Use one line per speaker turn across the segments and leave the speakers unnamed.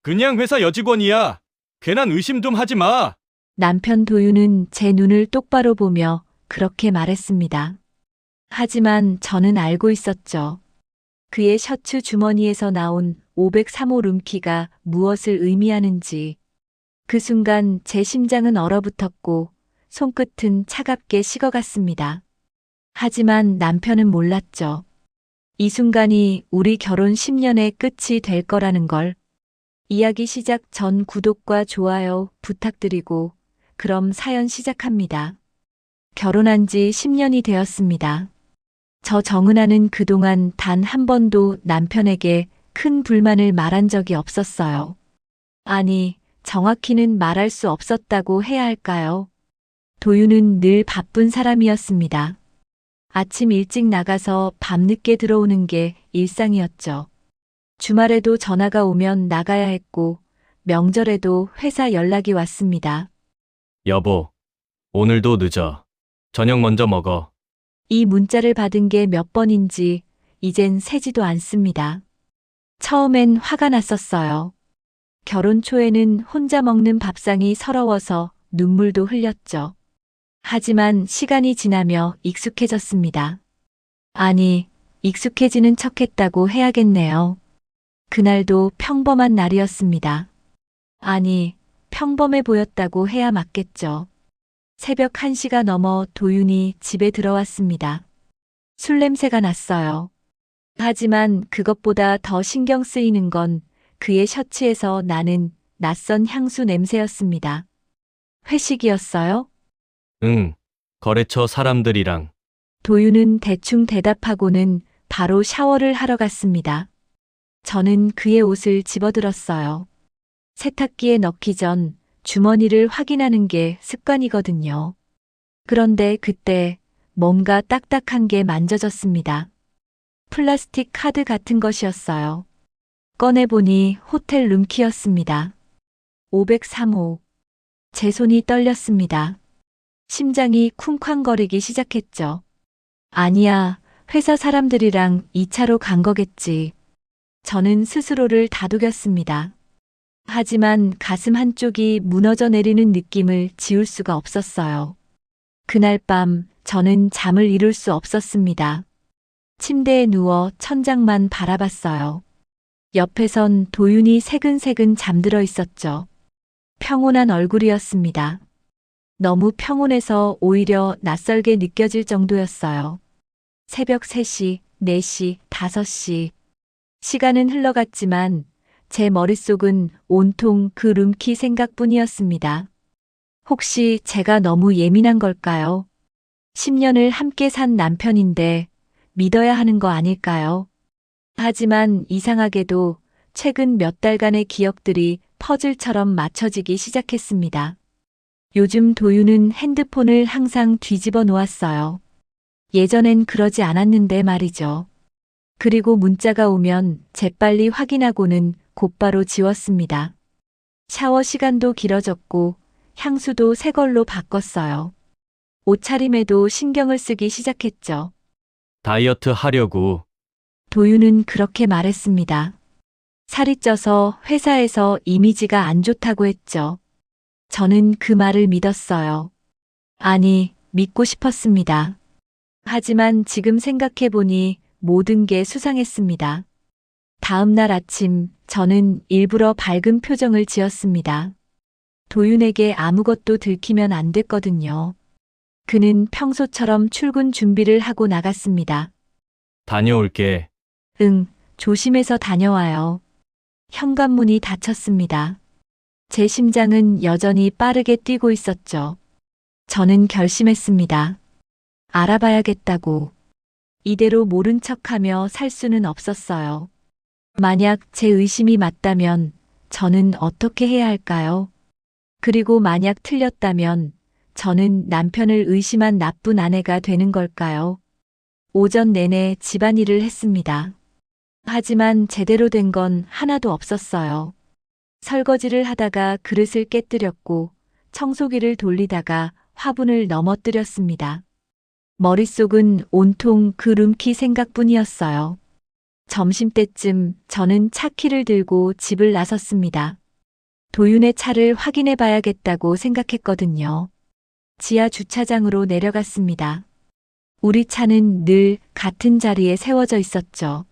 그냥 회사 여직원이야. 괜한 의심 좀 하지 마.
남편 도윤은 제 눈을 똑바로 보며 그렇게 말했습니다. 하지만 저는 알고 있었죠. 그의 셔츠 주머니에서 나온 503호 룸키가 무엇을 의미하는지. 그 순간 제 심장은 얼어붙었고 손끝은 차갑게 식어갔습니다. 하지만 남편은 몰랐죠. 이 순간이 우리 결혼 10년의 끝이 될 거라는 걸. 이야기 시작 전 구독과 좋아요 부탁드리고 그럼 사연 시작합니다. 결혼한 지 10년이 되었습니다. 저 정은아는 그동안 단 한 번도 남편에게 큰 불만을 말한 적이 없었어요. 아니, 정확히는 말할 수 없었다고 해야 할까요? 도윤은 늘 바쁜 사람이었습니다. 아침 일찍 나가서 밤늦게 들어오는 게 일상이었죠. 주말에도 전화가 오면 나가야 했고, 명절에도 회사 연락이 왔습니다.
여보, 오늘도 늦어. 저녁 먼저 먹어.
이 문자를 받은 게 몇 번인지 이젠 세지도 않습니다. 처음엔 화가 났었어요. 결혼 초에는 혼자 먹는 밥상이 서러워서 눈물도 흘렸죠. 하지만 시간이 지나며 익숙해졌습니다. 아니, 익숙해지는 척했다고 해야겠네요. 그날도 평범한 날이었습니다. 아니, 평범해 보였다고 해야 맞겠죠. 새벽 1시가 넘어 도윤이 집에 들어왔습니다. 술 냄새가 났어요. 하지만 그것보다 더 신경 쓰이는 건 그의 셔츠에서 나는 낯선 향수 냄새였습니다. 회식이었어요?
응, 거래처 사람들이랑.
도윤은 대충 대답하고는 바로 샤워를 하러 갔습니다. 저는 그의 옷을 집어들었어요. 세탁기에 넣기 전 주머니를 확인하는 게 습관이거든요. 그런데 그때 뭔가 딱딱한 게 만져졌습니다. 플라스틱 카드 같은 것이었어요. 꺼내보니 호텔 룸키였습니다. 503호. 제 손이 떨렸습니다. 심장이 쿵쾅거리기 시작했죠. 아니야, 회사 사람들이랑 2차로 간 거겠지. 저는 스스로를 다독였습니다. 하지만 가슴 한쪽이 무너져 내리는 느낌을 지울 수가 없었어요. 그날 밤 저는 잠을 이룰 수 없었습니다. 침대에 누워 천장만 바라봤어요. 옆에선 도윤이 새근새근 잠들어 있었죠. 평온한 얼굴이었습니다. 너무 평온해서 오히려 낯설게 느껴질 정도였어요. 새벽 3시, 4시, 5시. 시간은 흘러갔지만 제 머릿속은 온통 그 룸키 생각뿐이었습니다. 혹시 제가 너무 예민한 걸까요? 10년을 함께 산 남편인데 믿어야 하는 거 아닐까요? 하지만 이상하게도 최근 몇 달간의 기억들이 퍼즐처럼 맞춰지기 시작했습니다. 요즘 도윤은 핸드폰을 항상 뒤집어 놓았어요. 예전엔 그러지 않았는데 말이죠. 그리고 문자가 오면 재빨리 확인하고는 곧바로 지웠습니다. 샤워 시간도 길어졌고 향수도 새 걸로 바꿨어요. 옷차림에도 신경을 쓰기 시작했죠.
다이어트 하려고.
도윤은 그렇게 말했습니다. 살이 쪄서 회사에서 이미지가 안 좋다고 했죠. 저는 그 말을 믿었어요. 아니, 믿고 싶었습니다. 하지만 지금 생각해보니 모든 게 수상했습니다. 다음 날 아침 저는 일부러 밝은 표정을 지었습니다. 도윤에게 아무것도 들키면 안 됐거든요. 그는 평소처럼 출근 준비를 하고 나갔습니다.
다녀올게.
응, 조심해서 다녀와요. 현관문이 닫혔습니다. 제 심장은 여전히 빠르게 뛰고 있었죠. 저는 결심했습니다. 알아봐야겠다고. 이대로 모른 척하며 살 수는 없었어요. 만약 제 의심이 맞다면 저는 어떻게 해야 할까요? 그리고 만약 틀렸다면 저는 남편을 의심한 나쁜 아내가 되는 걸까요? 오전 내내 집안일을 했습니다. 하지만 제대로 된 건 하나도 없었어요. 설거지를 하다가 그릇을 깨뜨렸고 청소기를 돌리다가 화분을 넘어뜨렸습니다. 머릿속은 온통 그 룸키 생각뿐이었어요. 점심때쯤 저는 차키를 들고 집을 나섰습니다. 도윤의 차를 확인해 봐야겠다고 생각했거든요. 지하 주차장으로 내려갔습니다. 우리 차는 늘 같은 자리에 세워져 있었죠.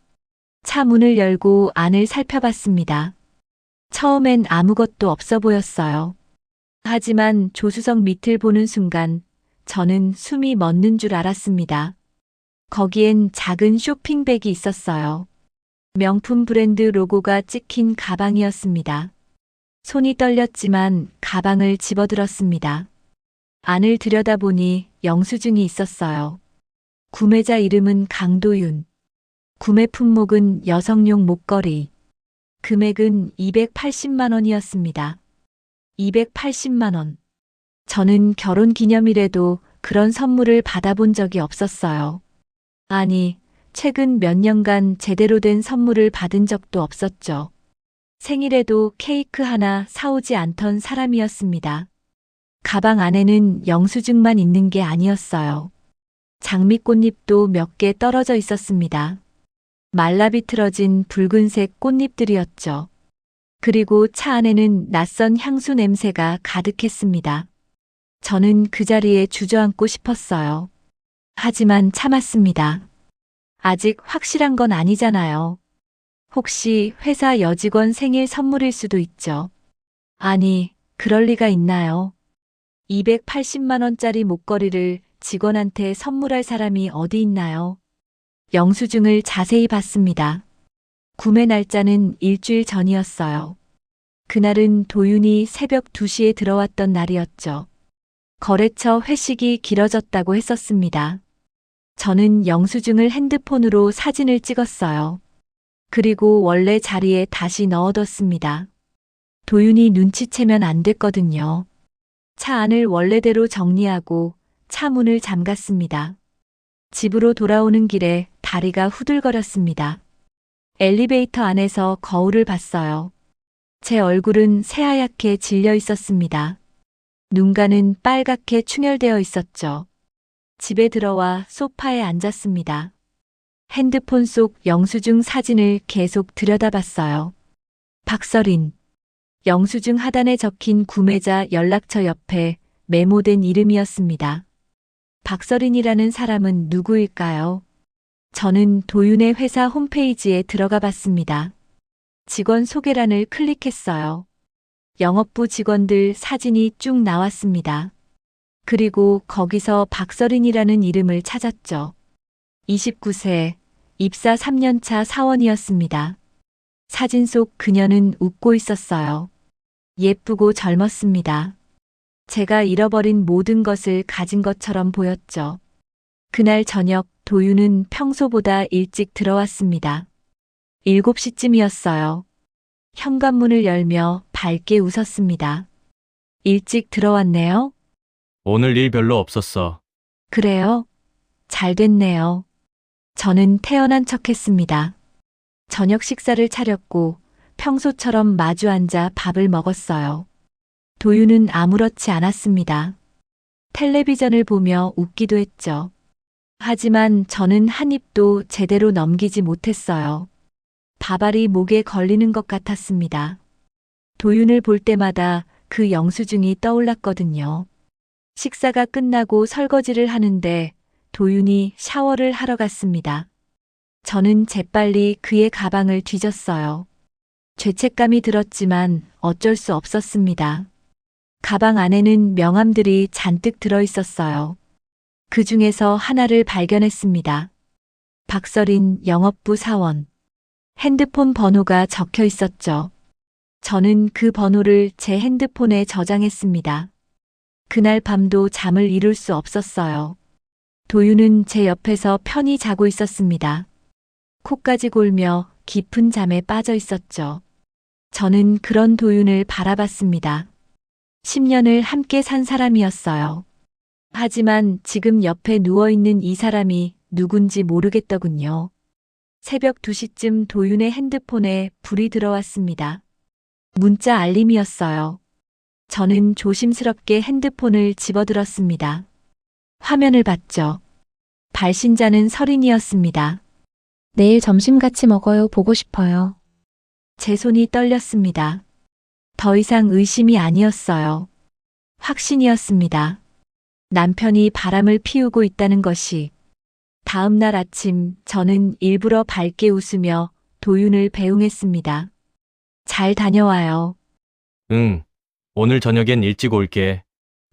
차 문을 열고 안을 살펴봤습니다. 처음엔 아무것도 없어 보였어요. 하지만 조수석 밑을 보는 순간 저는 숨이 멎는 줄 알았습니다. 거기엔 작은 쇼핑백이 있었어요. 명품 브랜드 로고가 찍힌 가방이었습니다. 손이 떨렸지만 가방을 집어들었습니다. 안을 들여다보니 영수증이 있었어요. 구매자 이름은 강도윤. 구매 품목은 여성용 목걸이. 금액은 280만 원이었습니다. 280만 원. 저는 결혼 기념일에도 그런 선물을 받아본 적이 없었어요. 아니, 최근 몇 년간 제대로 된 선물을 받은 적도 없었죠. 생일에도 케이크 하나 사오지 않던 사람이었습니다. 가방 안에는 영수증만 있는 게 아니었어요. 장미꽃잎도 몇 개 떨어져 있었습니다. 말라 비틀어진 붉은색 꽃잎들이었죠. 그리고 차 안에는 낯선 향수 냄새가 가득했습니다. 저는 그 자리에 주저앉고 싶었어요. 하지만 참았습니다. 아직 확실한 건 아니잖아요. 혹시 회사 여직원 생일 선물일 수도 있죠. 아니, 그럴 리가 있나요? 280만 원짜리 목걸이를 직원한테 선물할 사람이 어디 있나요? 영수증을 자세히 봤습니다. 구매 날짜는 일주일 전이었어요. 그날은 도윤이 새벽 2시에 들어왔던 날이었죠. 거래처 회식이 길어졌다고 했었습니다. 저는 영수증을 핸드폰으로 사진을 찍었어요. 그리고 원래 자리에 다시 넣어뒀습니다. 도윤이 눈치채면 안 됐거든요. 차 안을 원래대로 정리하고 차 문을 잠갔습니다. 집으로 돌아오는 길에 다리가 후들거렸습니다. 엘리베이터 안에서 거울을 봤어요. 제 얼굴은 새하얗게 질려 있었습니다. 눈가는 빨갛게 충혈되어 있었죠. 집에 들어와 소파에 앉았습니다. 핸드폰 속 영수증 사진을 계속 들여다봤어요. 박서린. 영수증 하단에 적힌 구매자 연락처 옆에 메모된 이름이었습니다. 박서린이라는 사람은 누구일까요? 저는 도윤의 회사 홈페이지에 들어가 봤습니다. 직원 소개란을 클릭했어요. 영업부 직원들 사진이 쭉 나왔습니다. 그리고 거기서 박서린이라는 이름을 찾았죠. 29세, 입사 3년차 사원이었습니다. 사진 속 그녀는 웃고 있었어요. 예쁘고 젊었습니다. 제가 잃어버린 모든 것을 가진 것처럼 보였죠. 그날 저녁 도윤은 평소보다 일찍 들어왔습니다. 7시쯤이었어요. 현관문을 열며 밝게 웃었습니다. 일찍 들어왔네요?
오늘 일 별로 없었어.
그래요? 잘 됐네요. 저는 태어난 척했습니다. 저녁 식사를 차렸고 평소처럼 마주 앉아 밥을 먹었어요. 도윤은 아무렇지 않았습니다. 텔레비전을 보며 웃기도 했죠. 하지만 저는 한 입도 제대로 넘기지 못했어요. 밥알이 목에 걸리는 것 같았습니다. 도윤을 볼 때마다 그 영수증이 떠올랐거든요. 식사가 끝나고 설거지를 하는데 도윤이 샤워를 하러 갔습니다. 저는 재빨리 그의 가방을 뒤졌어요. 죄책감이 들었지만 어쩔 수 없었습니다. 가방 안에는 명함들이 잔뜩 들어 있었어요. 그 중에서 하나를 발견했습니다. 박서린 영업부 사원. 핸드폰 번호가 적혀 있었죠. 저는 그 번호를 제 핸드폰에 저장했습니다. 그날 밤도 잠을 이룰 수 없었어요. 도윤은 제 옆에서 편히 자고 있었습니다. 코까지 골며 깊은 잠에 빠져 있었죠. 저는 그런 도윤을 바라봤습니다. 10년을 함께 산 사람이었어요. 하지만 지금 옆에 누워있는 이 사람이 누군지 모르겠더군요. 새벽 2시쯤 도윤의 핸드폰에 불이 들어왔습니다. 문자 알림이었어요. 저는 조심스럽게 핸드폰을 집어들었습니다. 화면을 봤죠. 발신자는 서린이었습니다.
내일 점심 같이 먹어요. 보고 싶어요.
제 손이 떨렸습니다. 더 이상 의심이 아니었어요. 확신이었습니다. 남편이 바람을 피우고 있다는 것이. 다음 날 아침 저는 일부러 밝게 웃으며 도윤을 배웅했습니다. 잘 다녀와요.
응. 오늘 저녁엔 일찍 올게.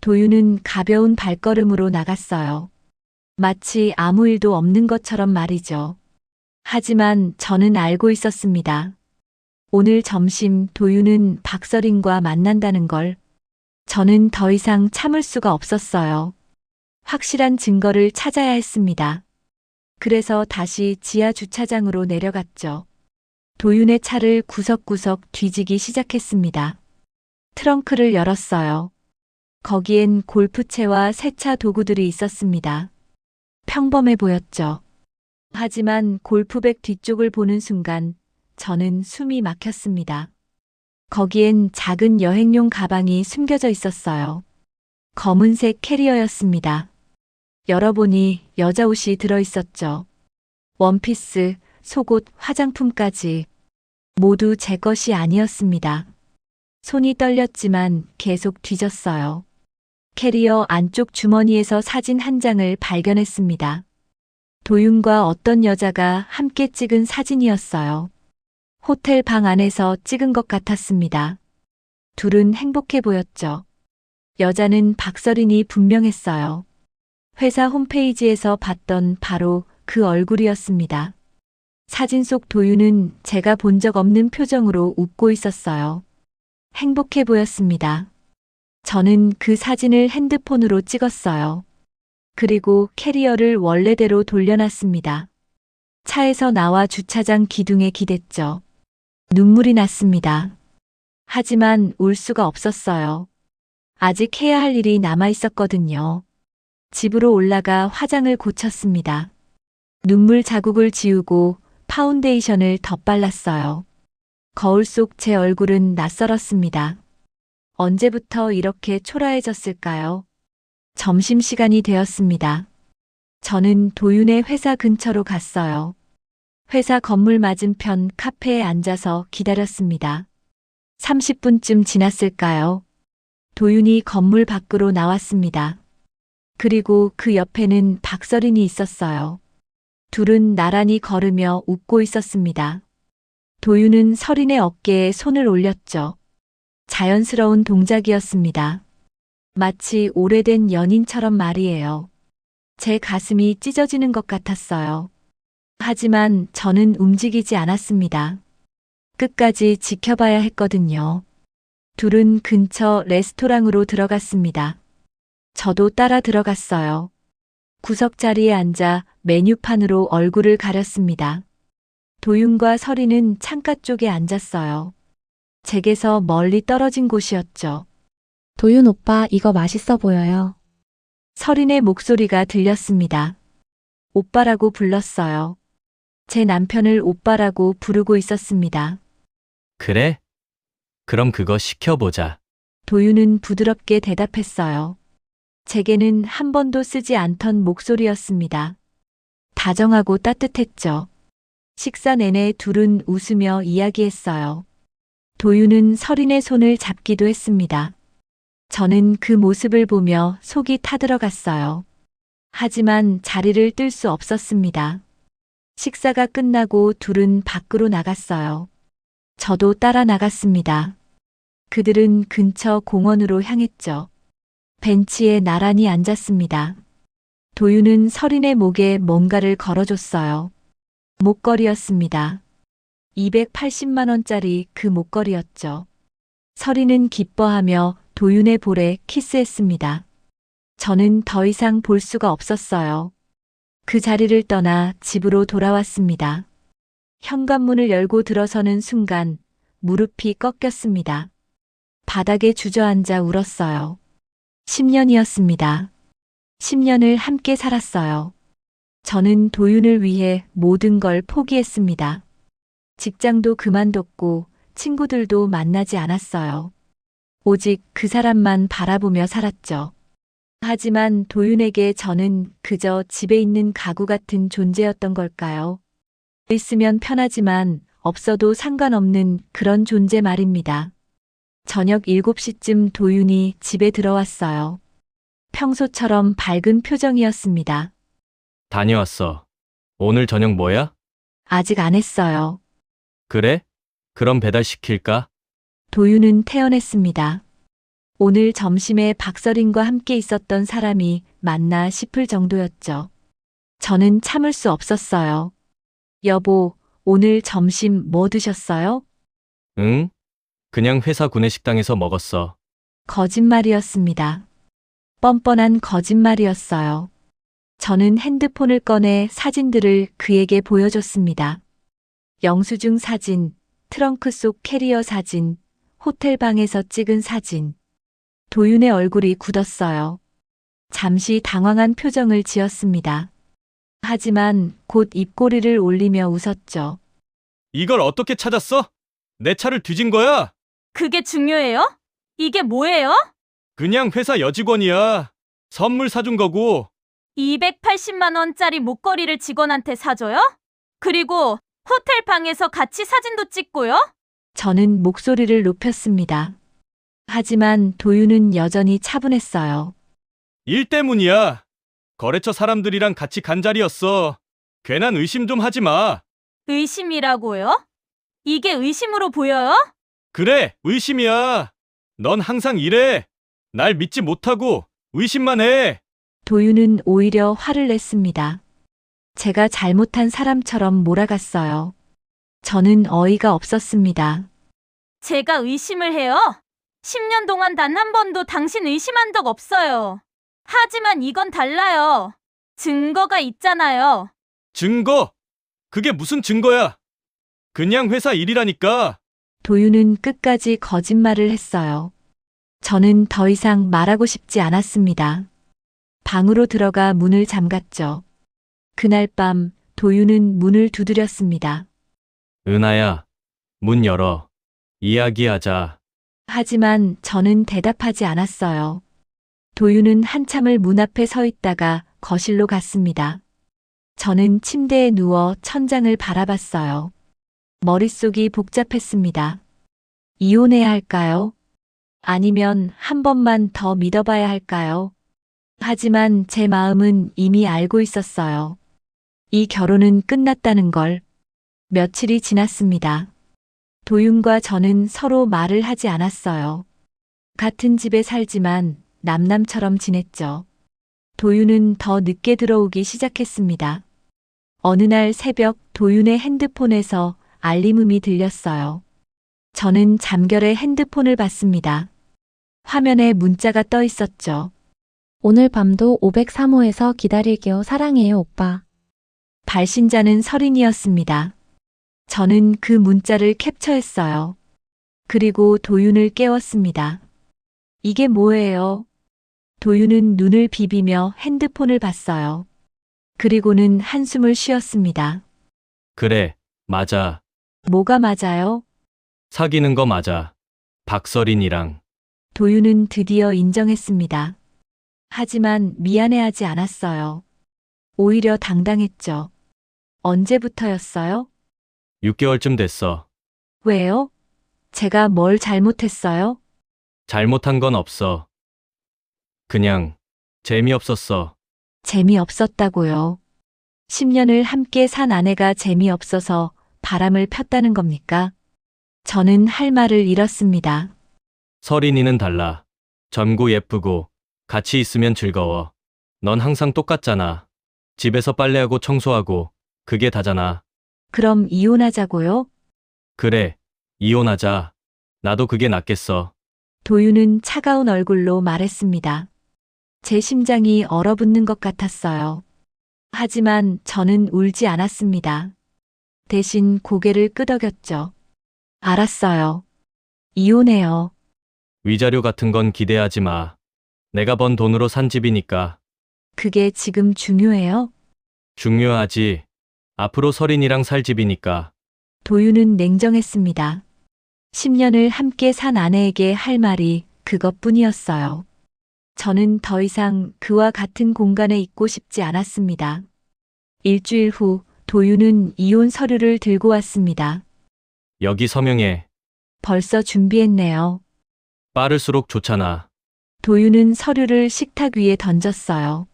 도윤은 가벼운 발걸음으로 나갔어요. 마치 아무 일도 없는 것처럼 말이죠. 하지만 저는 알고 있었습니다. 오늘 점심 도윤은 박서린과 만난다는 걸. 저는 더 이상 참을 수가 없었어요. 확실한 증거를 찾아야 했습니다. 그래서 다시 지하 주차장으로 내려갔죠. 도윤의 차를 구석구석 뒤지기 시작했습니다. 트렁크를 열었어요. 거기엔 골프채와 세차 도구들이 있었습니다. 평범해 보였죠. 하지만 골프백 뒤쪽을 보는 순간 저는 숨이 막혔습니다. 거기엔 작은 여행용 가방이 숨겨져 있었어요. 검은색 캐리어였습니다. 열어보니 여자 옷이 들어있었죠. 원피스, 속옷, 화장품까지 모두 제 것이 아니었습니다. 손이 떨렸지만 계속 뒤졌어요. 캐리어 안쪽 주머니에서 사진 한 장을 발견했습니다. 도윤과 어떤 여자가 함께 찍은 사진이었어요. 호텔 방 안에서 찍은 것 같았습니다. 둘은 행복해 보였죠. 여자는 박서린이 분명했어요. 회사 홈페이지에서 봤던 바로 그 얼굴이었습니다. 사진 속 도윤은 제가 본 적 없는 표정으로 웃고 있었어요. 행복해 보였습니다. 저는 그 사진을 핸드폰으로 찍었어요. 그리고 캐리어를 원래대로 돌려놨습니다. 차에서 나와 주차장 기둥에 기댔죠. 눈물이 났습니다. 하지만 울 수가 없었어요. 아직 해야 할 일이 남아 있었거든요. 집으로 올라가 화장을 고쳤습니다. 눈물 자국을 지우고 파운데이션을 덧발랐어요. 거울 속 제 얼굴은 낯설었습니다. 언제부터 이렇게 초라해졌을까요? 점심시간이 되었습니다. 저는 도윤의 회사 근처로 갔어요. 회사 건물 맞은편 카페에 앉아서 기다렸습니다. 30분쯤 지났을까요? 도윤이 건물 밖으로 나왔습니다. 그리고 그 옆에는 박서린이 있었어요. 둘은 나란히 걸으며 웃고 있었습니다. 도윤은 서린의 어깨에 손을 올렸죠. 자연스러운 동작이었습니다. 마치 오래된 연인처럼 말이에요. 제 가슴이 찢어지는 것 같았어요. 하지만 저는 움직이지 않았습니다. 끝까지 지켜봐야 했거든요. 둘은 근처 레스토랑으로 들어갔습니다. 저도 따라 들어갔어요. 구석자리에 앉아 메뉴판으로 얼굴을 가렸습니다. 도윤과 서린은 창가 쪽에 앉았어요. 제게서 멀리 떨어진 곳이었죠.
도윤 오빠, 이거 맛있어 보여요.
서린의 목소리가 들렸습니다. 오빠라고 불렀어요. 제 남편을 오빠라고 부르고 있었습니다.
그래? 그럼 그거 시켜보자.
도윤은 부드럽게 대답했어요. 제게는 한 번도 쓰지 않던 목소리였습니다. 다정하고 따뜻했죠. 식사 내내 둘은 웃으며 이야기했어요. 도윤은 서린의 손을 잡기도 했습니다. 저는 그 모습을 보며 속이 타들어갔어요. 하지만 자리를 뜰 수 없었습니다. 식사가 끝나고 둘은 밖으로 나갔어요. 저도 따라 나갔습니다. 그들은 근처 공원으로 향했죠. 벤치에 나란히 앉았습니다. 도윤은 서린의 목에 뭔가를 걸어줬어요. 목걸이였습니다. 280만 원짜리 그 목걸이였죠. 서린은 기뻐하며 도윤의 볼에 키스했습니다. 저는 더 이상 볼 수가 없었어요. 그 자리를 떠나 집으로 돌아왔습니다. 현관문을 열고 들어서는 순간 무릎이 꺾였습니다. 바닥에 주저앉아 울었어요. 10년이었습니다. 10년을 함께 살았어요. 저는 도윤을 위해 모든 걸 포기했습니다. 직장도 그만뒀고 친구들도 만나지 않았어요. 오직 그 사람만 바라보며 살았죠. 하지만 도윤에게 저는 그저 집에 있는 가구 같은 존재였던 걸까요? 있으면 편하지만 없어도 상관없는 그런 존재 말입니다. 저녁 7시쯤 도윤이 집에 들어왔어요. 평소처럼 밝은 표정이었습니다.
다녀왔어. 오늘 저녁 뭐야?
아직 안 했어요.
그래? 그럼 배달시킬까?
도윤은 태연했습니다. 오늘 점심에 박서린과 함께 있었던 사람이 맞나 싶을 정도였죠. 저는 참을 수 없었어요. 여보, 오늘 점심 뭐 드셨어요?
응? 그냥 회사 구내식당에서 먹었어.
거짓말이었습니다. 뻔뻔한 거짓말이었어요. 저는 핸드폰을 꺼내 사진들을 그에게 보여줬습니다. 영수증 사진, 트렁크 속 캐리어 사진, 호텔 방에서 찍은 사진. 도윤의 얼굴이 굳었어요. 잠시 당황한 표정을 지었습니다. 하지만 곧 입꼬리를 올리며 웃었죠.
이걸 어떻게 찾았어? 내 차를 뒤진 거야?
그게 중요해요? 이게 뭐예요?
그냥 회사 여직원이야. 선물 사준 거고.
280만 원짜리 목걸이를 직원한테 사줘요? 그리고 호텔 방에서 같이 사진도 찍고요?
저는 목소리를 높였습니다. 하지만 도윤은 여전히 차분했어요.
일 때문이야. 거래처 사람들이랑 같이 간 자리였어. 괜한 의심 좀 하지 마.
의심이라고요? 이게 의심으로 보여요?
그래, 의심이야. 넌 항상 이래. 날 믿지 못하고 의심만 해.
도윤은 오히려 화를 냈습니다. 제가 잘못한 사람처럼 몰아갔어요. 저는 어이가 없었습니다.
제가 의심을 해요? 10년 동안 단 한 번도 당신 의심한 적 없어요. 하지만 이건 달라요. 증거가 있잖아요.
증거? 그게 무슨 증거야? 그냥 회사 일이라니까.
도윤은 끝까지 거짓말을 했어요. 저는 더 이상 말하고 싶지 않았습니다. 방으로 들어가 문을 잠갔죠. 그날 밤 도윤은 문을 두드렸습니다.
은하야, 문 열어. 이야기하자.
하지만 저는 대답하지 않았어요. 도윤은 한참을 문 앞에 서 있다가 거실로 갔습니다. 저는 침대에 누워 천장을 바라봤어요. 머릿속이 복잡했습니다. 이혼해야 할까요? 아니면 한 번만 더 믿어봐야 할까요? 하지만 제 마음은 이미 알고 있었어요. 이 결혼은 끝났다는 걸. 며칠이 지났습니다. 도윤과 저는 서로 말을 하지 않았어요. 같은 집에 살지만 남남처럼 지냈죠. 도윤은 더 늦게 들어오기 시작했습니다. 어느 날 새벽 도윤의 핸드폰에서 알림음이 들렸어요. 저는 잠결에 핸드폰을 봤습니다. 화면에 문자가 떠 있었죠.
오늘 밤도 503호에서 기다릴게요. 사랑해요, 오빠.
발신자는 서린이었습니다. 저는 그 문자를 캡처했어요. 그리고 도윤을 깨웠습니다. 이게 뭐예요? 도윤은 눈을 비비며 핸드폰을 봤어요. 그리고는 한숨을 쉬었습니다.
그래, 맞아.
뭐가 맞아요?
사귀는 거 맞아. 박서린이랑.
도윤은 드디어 인정했습니다. 하지만 미안해하지 않았어요. 오히려 당당했죠. 언제부터였어요?
6개월쯤 됐어.
왜요? 제가 뭘 잘못했어요?
잘못한 건 없어. 그냥 재미없었어.
재미없었다고요. 10년을 함께 산 아내가 재미없어서 바람을 폈다는 겁니까? 저는 할 말을 잃었습니다.
서린이는 달라. 젊고 예쁘고 같이 있으면 즐거워. 넌 항상 똑같잖아. 집에서 빨래하고 청소하고 그게 다잖아.
그럼 이혼하자고요?
그래, 이혼하자. 나도 그게 낫겠어.
도윤은 차가운 얼굴로 말했습니다. 제 심장이 얼어붙는 것 같았어요. 하지만 저는 울지 않았습니다. 대신 고개를 끄덕였죠. 알았어요. 이혼해요.
위자료 같은 건 기대하지 마. 내가 번 돈으로 산 집이니까.
그게 지금 중요해요?
중요하지. 앞으로 서린이랑 살 집이니까.
도윤은 냉정했습니다. 10년을 함께 산 아내에게 할 말이 그것뿐이었어요. 저는 더 이상 그와 같은 공간에 있고 싶지 않았습니다. 일주일 후 도윤은 이혼 서류를 들고 왔습니다.
여기 서명해.
벌써 준비했네요.
빠를수록 좋잖아.
도윤은 서류를 식탁 위에 던졌어요.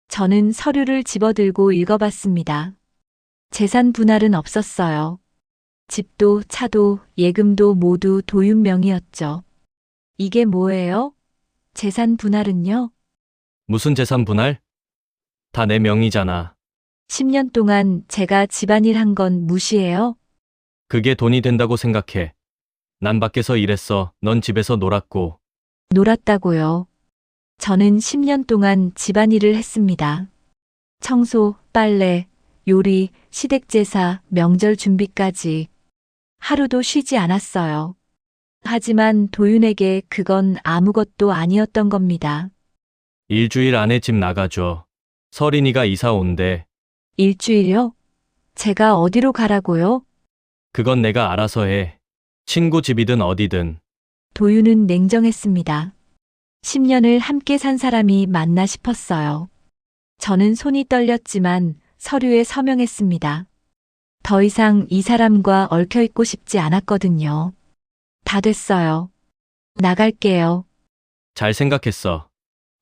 저는 서류를 집어들고 읽어봤습니다. 재산 분할은 없었어요. 집도 차도 예금도 모두 도윤 명의였죠. 이게 뭐예요? 재산 분할은요?
무슨 재산 분할? 다 내 명의잖아.
10년 동안 제가 집안일 한 건 무시해요?
그게 돈이 된다고 생각해. 난 밖에서 일했어. 넌 집에서 놀았고.
놀았다고요. 저는 10년 동안 집안일을 했습니다. 청소, 빨래, 요리, 시댁제사, 명절 준비까지. 하루도 쉬지 않았어요. 하지만 도윤에게 그건 아무것도 아니었던 겁니다.
일주일 안에 집 나가줘. 서린이가 이사 온대.
일주일요? 제가 어디로 가라고요?
그건 내가 알아서 해. 친구 집이든 어디든.
도윤은 냉정했습니다. 10년을 함께 산 사람이 맞나 싶었어요. 저는 손이 떨렸지만 서류에 서명했습니다. 더 이상 이 사람과 얽혀있고 싶지 않았거든요. 다 됐어요. 나갈게요.
잘 생각했어.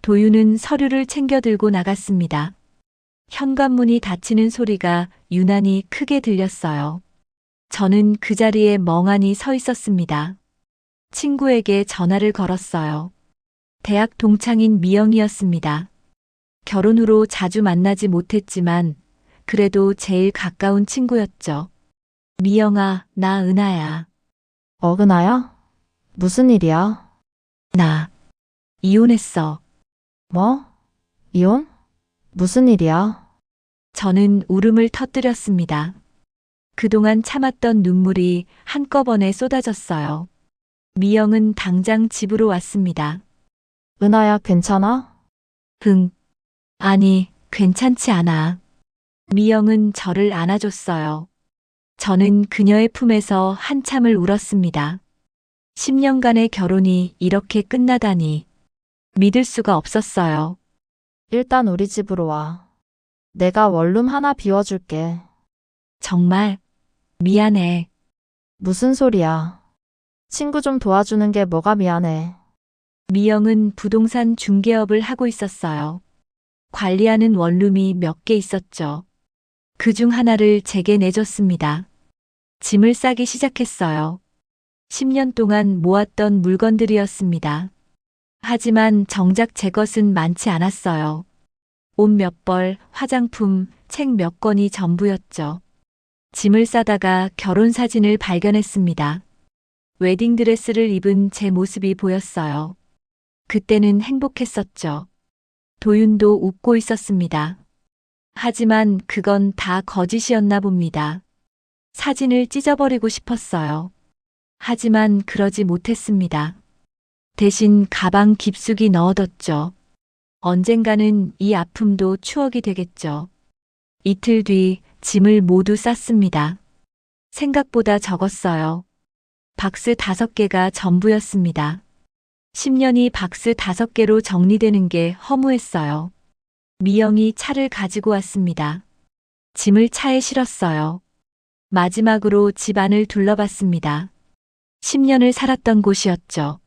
도윤은 서류를 챙겨 들고 나갔습니다. 현관문이 닫히는 소리가 유난히 크게 들렸어요. 저는 그 자리에 멍하니 서 있었습니다. 친구에게 전화를 걸었어요. 대학 동창인 미영이었습니다. 결혼 후로 자주 만나지 못했지만 그래도 제일 가까운 친구였죠. 미영아, 나 은하야.
어근아야? 무슨 일이야?
나 이혼했어.
뭐? 이혼? 무슨 일이야?
저는 울음을 터뜨렸습니다. 그동안 참았던 눈물이 한꺼번에 쏟아졌어요. 미영은 당장 집으로 왔습니다.
은하야, 괜찮아?
응. 아니, 괜찮지 않아. 미영은 저를 안아줬어요. 저는 그녀의 품에서 한참을 울었습니다. 10년간의 결혼이 이렇게 끝나다니. 믿을 수가 없었어요.
일단 우리 집으로 와. 내가 원룸 하나 비워줄게.
정말 미안해.
무슨 소리야? 친구 좀 도와주는 게 뭐가 미안해.
미영은 부동산 중개업을 하고 있었어요. 관리하는 원룸이 몇 개 있었죠. 그 중 하나를 제게 내줬습니다. 짐을 싸기 시작했어요. 10년 동안 모았던 물건들이었습니다. 하지만 정작 제 것은 많지 않았어요. 옷 몇 벌, 화장품, 책 몇 권이 전부였죠. 짐을 싸다가 결혼 사진을 발견했습니다. 웨딩드레스를 입은 제 모습이 보였어요. 그때는 행복했었죠. 도윤도 웃고 있었습니다. 하지만 그건 다 거짓이었나 봅니다. 사진을 찢어버리고 싶었어요. 하지만 그러지 못했습니다. 대신 가방 깊숙이 넣어뒀죠. 언젠가는 이 아픔도 추억이 되겠죠. 이틀 뒤 짐을 모두 쌌습니다. 생각보다 적었어요. 박스 5개가 전부였습니다. 10년이 박스 5개로 정리되는 게 허무했어요. 미영이 차를 가지고 왔습니다. 짐을 차에 실었어요. 마지막으로 집 안을 둘러봤습니다. 10년을 살았던 곳이었죠.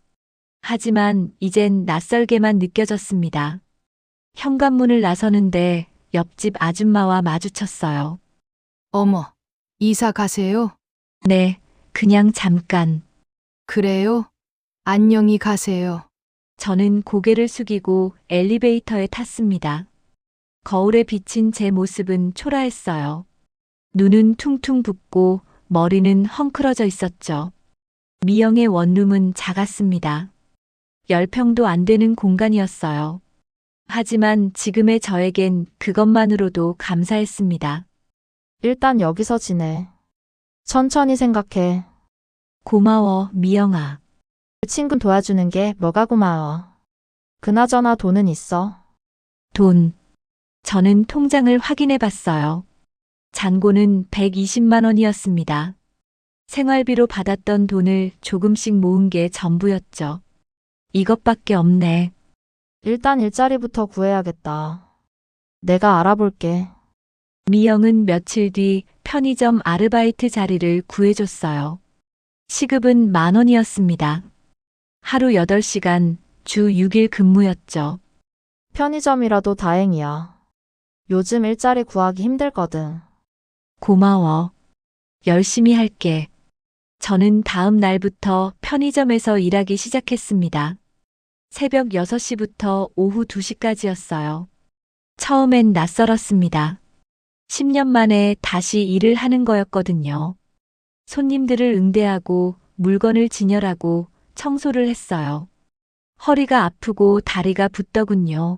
하지만 이젠 낯설게만 느껴졌습니다. 현관문을 나서는데 옆집 아줌마와 마주쳤어요.
어머, 이사 가세요?
네, 그냥 잠깐.
그래요? 안녕히 가세요.
저는 고개를 숙이고 엘리베이터에 탔습니다. 거울에 비친 제 모습은 초라했어요. 눈은 퉁퉁 붓고 머리는 헝클어져 있었죠. 미영의 원룸은 작았습니다. 10평도 안 되는 공간이었어요. 하지만 지금의 저에겐 그것만으로도 감사했습니다.
일단 여기서 지내. 천천히 생각해.
고마워, 미영아.
친구 도와주는 게 뭐가 고마워. 그나저나 돈은 있어.
돈. 저는 통장을 확인해 봤어요. 잔고는 120만 원이었습니다. 생활비로 받았던 돈을 조금씩 모은 게 전부였죠. 이것밖에 없네.
일단 일자리부터 구해야겠다. 내가 알아볼게.
미영은 며칠 뒤 편의점 아르바이트 자리를 구해줬어요. 시급은 10,000원이었습니다. 하루 8시간, 주 6일 근무였죠.
편의점이라도 다행이야. 요즘 일자리 구하기 힘들거든.
고마워. 열심히 할게. 저는 다음 날부터 편의점에서 일하기 시작했습니다. 새벽 6시부터 오후 2시까지였어요. 처음엔 낯설었습니다. 10년 만에 다시 일을 하는 거였거든요. 손님들을 응대하고 물건을 진열하고 청소를 했어요. 허리가 아프고 다리가 붓더군요.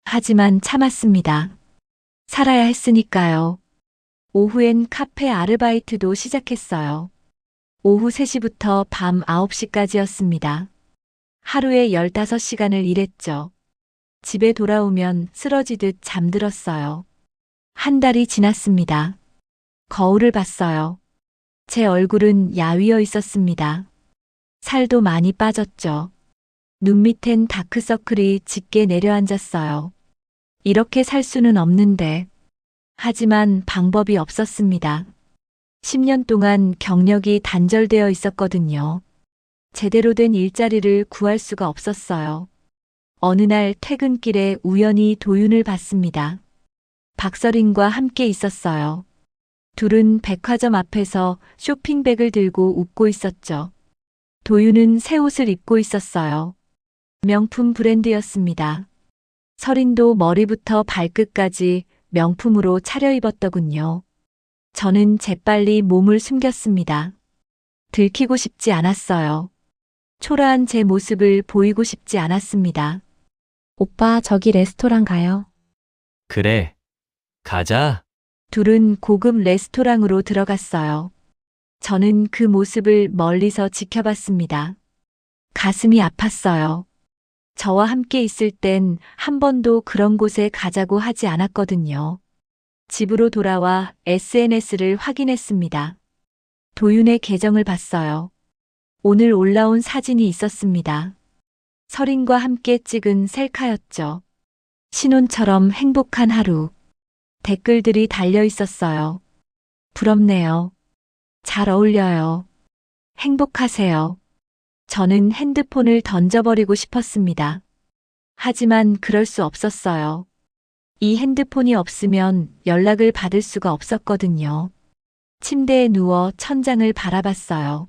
하지만 참았습니다. 살아야 했으니까요. 오후엔 카페 아르바이트도 시작했어요. 오후 3시부터 밤 9시까지였습니다. 하루에 15시간을 일했죠. 집에 돌아오면 쓰러지듯 잠들었어요. 한 달이 지났습니다. 거울을 봤어요. 제 얼굴은 야위어 있었습니다. 살도 많이 빠졌죠. 눈 밑엔 다크서클이 짙게 내려앉았어요. 이렇게 살 수는 없는데. 하지만 방법이 없었습니다. 10년 동안 경력이 단절되어 있었거든요. 제대로 된 일자리를 구할 수가 없었어요. 어느 날 퇴근길에 우연히 도윤을 봤습니다. 박서린과 함께 있었어요. 둘은 백화점 앞에서 쇼핑백을 들고 웃고 있었죠. 도윤은 새 옷을 입고 있었어요. 명품 브랜드였습니다. 서린도 머리부터 발끝까지 명품으로 차려입었더군요. 저는 재빨리 몸을 숨겼습니다. 들키고 싶지 않았어요. 초라한 제 모습을 보이고 싶지 않았습니다.
오빠, 저기 레스토랑 가요.
그래. 가자.
둘은 고급 레스토랑으로 들어갔어요. 저는 그 모습을 멀리서 지켜봤습니다. 가슴이 아팠어요. 저와 함께 있을 땐 한 번도 그런 곳에 가자고 하지 않았거든요. 집으로 돌아와 SNS를 확인했습니다. 도윤의 계정을 봤어요. 오늘 올라온 사진이 있었습니다. 서린과 함께 찍은 셀카였죠. 신혼처럼 행복한 하루. 댓글들이 달려 있었어요. 부럽네요. 잘 어울려요. 행복하세요. 저는 핸드폰을 던져버리고 싶었습니다. 하지만 그럴 수 없었어요. 이 핸드폰이 없으면 연락을 받을 수가 없었거든요. 침대에 누워 천장을 바라봤어요.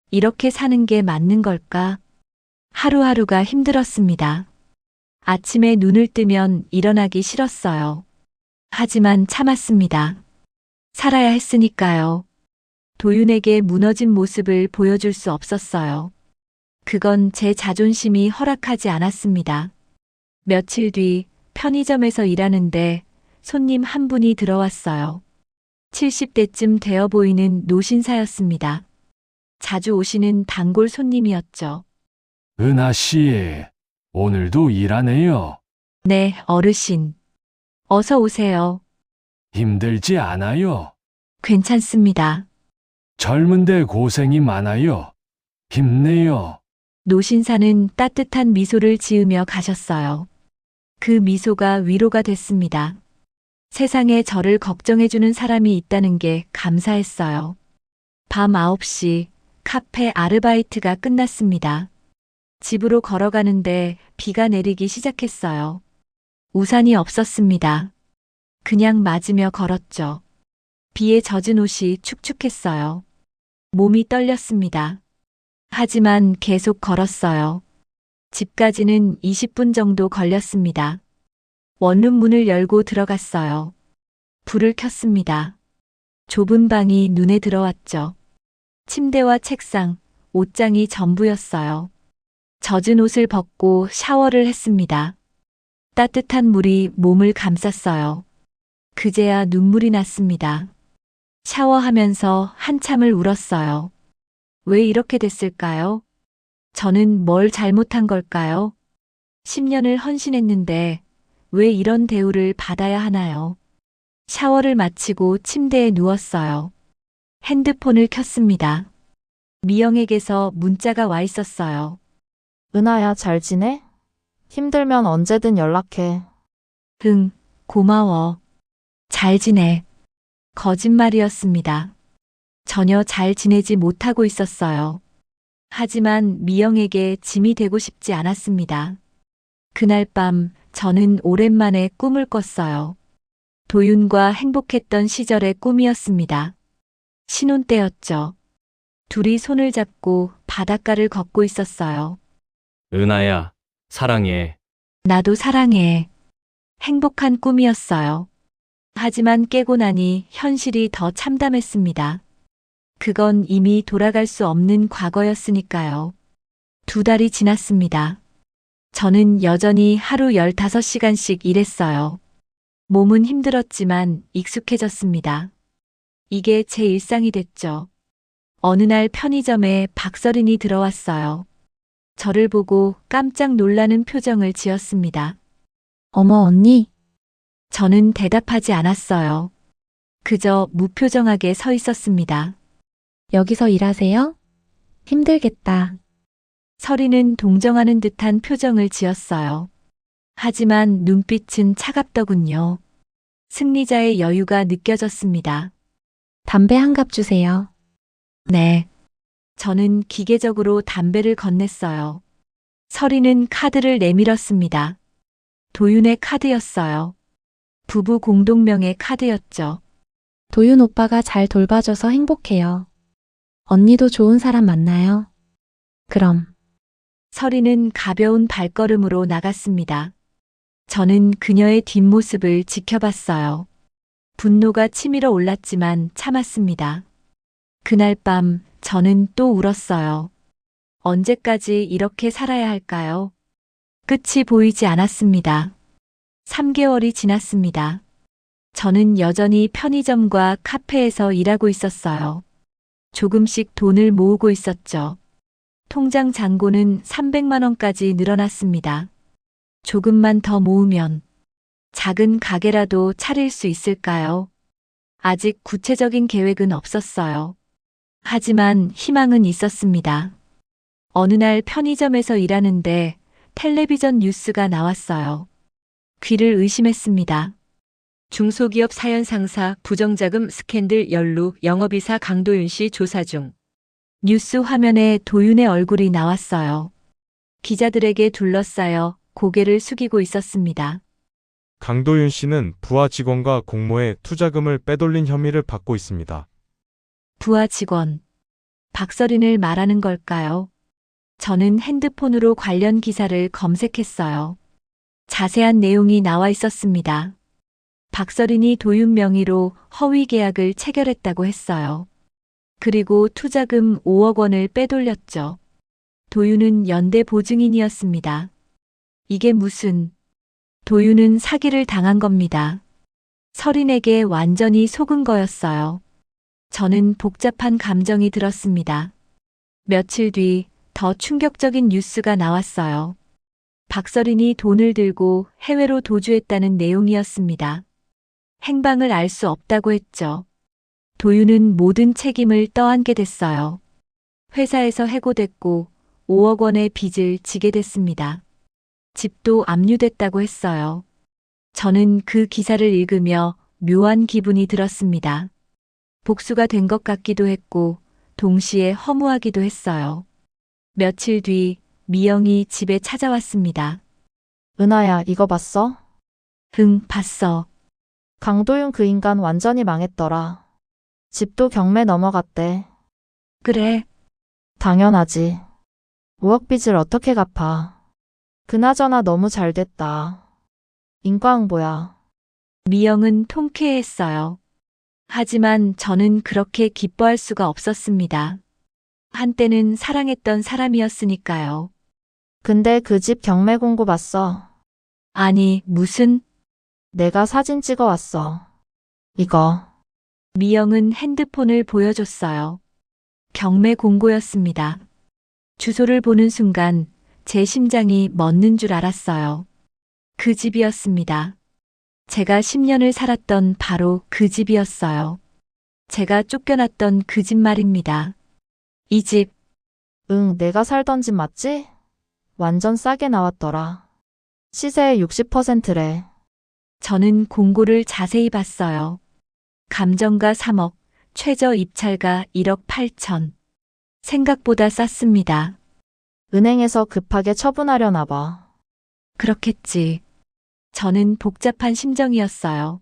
이렇게 사는 게 맞는 걸까? 하루하루가 힘들었습니다. 아침에 눈을 뜨면 일어나기 싫었어요. 하지만 참았습니다. 살아야 했으니까요. 도윤에게 무너진 모습을 보여줄 수 없었어요. 그건 제 자존심이 허락하지 않았습니다. 며칠 뒤 편의점에서 일하는데 손님 한 분이 들어왔어요. 70대쯤 되어 보이는 노신사였습니다. 자주 오시는 단골 손님이었죠.
은하 씨, 오늘도 일하네요.
네, 어르신. 어서 오세요.
힘들지 않아요?
괜찮습니다.
젊은데 고생이 많아요. 힘내요.
노신사는 따뜻한 미소를 지으며 가셨어요. 그 미소가 위로가 됐습니다. 세상에 저를 걱정해주는 사람이 있다는 게 감사했어요. 밤 9시 카페 아르바이트가 끝났습니다. 집으로 걸어가는데 비가 내리기 시작했어요. 우산이 없었습니다. 그냥 맞으며 걸었죠. 비에 젖은 옷이 축축했어요. 몸이 떨렸습니다. 하지만 계속 걸었어요. 집까지는 20분 정도 걸렸습니다. 원룸 문을 열고 들어갔어요. 불을 켰습니다. 좁은 방이 눈에 들어왔죠. 침대와 책상, 옷장이 전부였어요. 젖은 옷을 벗고 샤워를 했습니다. 따뜻한 물이 몸을 감쌌어요. 그제야 눈물이 났습니다. 샤워하면서 한참을 울었어요. 왜 이렇게 됐을까요? 저는 뭘 잘못한 걸까요? 10년을 헌신했는데 왜 이런 대우를 받아야 하나요? 샤워를 마치고 침대에 누웠어요. 핸드폰을 켰습니다. 미영에게서 문자가 와 있었어요.
은하야, 잘 지내? 힘들면 언제든 연락해.
응, 고마워. 잘 지내. 거짓말이었습니다. 전혀 잘 지내지 못하고 있었어요. 하지만 미영에게 짐이 되고 싶지 않았습니다. 그날 밤 저는 오랜만에 꿈을 꿨어요. 도윤과 행복했던 시절의 꿈이었습니다. 신혼 때였죠. 둘이 손을 잡고 바닷가를 걷고 있었어요.
은하야, 사랑해.
나도 사랑해. 행복한 꿈이었어요. 하지만 깨고 나니 현실이 더 참담했습니다. 그건 이미 돌아갈 수 없는 과거였으니까요. 2달이 지났습니다. 저는 여전히 하루 15시간씩 일했어요. 몸은 힘들었지만 익숙해졌습니다. 이게 제 일상이 됐죠. 어느 날 편의점에 박서린이 들어왔어요. 저를 보고 깜짝 놀라는 표정을 지었습니다.
어머, 언니.
저는 대답하지 않았어요. 그저 무표정하게 서 있었습니다.
여기서 일하세요? 힘들겠다.
서리는 동정하는 듯한 표정을 지었어요. 하지만 눈빛은 차갑더군요. 승리자의 여유가 느껴졌습니다.
담배 한 갑 주세요.
네. 저는 기계적으로 담배를 건넸어요. 서리는 카드를 내밀었습니다. 도윤의 카드였어요. 부부 공동명의 카드였죠.
도윤 오빠가 잘 돌봐줘서 행복해요. 언니도 좋은 사람 만나요. 그럼.
서리는 가벼운 발걸음으로 나갔습니다. 저는 그녀의 뒷모습을 지켜봤어요. 분노가 치밀어 올랐지만 참았습니다. 그날 밤 저는 또 울었어요. 언제까지 이렇게 살아야 할까요? 끝이 보이지 않았습니다. 3개월이 지났습니다. 저는 여전히 편의점과 카페에서 일하고 있었어요. 조금씩 돈을 모으고 있었죠. 통장 잔고는 300만 원까지 늘어났습니다. 조금만 더 모으면 작은 가게라도 차릴 수 있을까요? 아직 구체적인 계획은 없었어요. 하지만 희망은 있었습니다. 어느 날 편의점에서 일하는데 텔레비전 뉴스가 나왔어요. 귀를 의심했습니다. 중소기업 사연 상사 부정자금 스캔들 연루 영업이사 강도윤 씨 조사 중. 뉴스 화면에 도윤의 얼굴이 나왔어요. 기자들에게 둘러싸여 고개를 숙이고 있었습니다.
강도윤 씨는 부하 직원과 공모해 투자금을 빼돌린 혐의를 받고 있습니다.
부하 직원. 박서린을 말하는 걸까요? 저는 핸드폰으로 관련 기사를 검색했어요. 자세한 내용이 나와 있었습니다. 박서린이 도윤 명의로 허위 계약을 체결했다고 했어요. 그리고 투자금 5억 원을 빼돌렸죠. 도윤은 연대 보증인이었습니다. 이게 무슨... 도윤은 사기를 당한 겁니다. 서린에게 완전히 속은 거였어요. 저는 복잡한 감정이 들었습니다. 며칠 뒤 더 충격적인 뉴스가 나왔어요. 박서린이 돈을 들고 해외로 도주했다는 내용이었습니다. 행방을 알 수 없다고 했죠. 도윤은 모든 책임을 떠안게 됐어요. 회사에서 해고됐고 5억 원의 빚을 지게 됐습니다. 집도 압류됐다고 했어요. 저는 그 기사를 읽으며 묘한 기분이 들었습니다. 복수가 된 것 같기도 했고 동시에 허무하기도 했어요. 며칠 뒤 미영이 집에 찾아왔습니다.
은하야, 이거 봤어?
응, 봤어.
강도윤 그 인간 완전히 망했더라. 집도 경매 넘어갔대.
그래,
당연하지. 5억 빚을 어떻게 갚아. 그나저나 너무 잘 됐다. 인과응보야.
미영은 통쾌했어요. 하지만 저는 그렇게 기뻐할 수가 없었습니다. 한때는 사랑했던 사람이었으니까요.
근데 그 집 경매 공고 봤어.
아니, 무슨...
내가 사진 찍어 왔어. 이거.
미영은 핸드폰을 보여줬어요. 경매 공고였습니다. 주소를 보는 순간 제 심장이 멎는 줄 알았어요. 그 집이었습니다. 제가 10년을 살았던 바로 그 집이었어요. 제가 쫓겨났던 그 집 말입니다. 이 집,
응, 내가 살던 집 맞지? 완전 싸게 나왔더라. 시세의 60%래.
저는 공고를 자세히 봤어요. 감정가 3억, 최저 입찰가 1억 8천. 생각보다 쌌습니다.
은행에서 급하게 처분하려나 봐.
그렇겠지. 저는 복잡한 심정이었어요.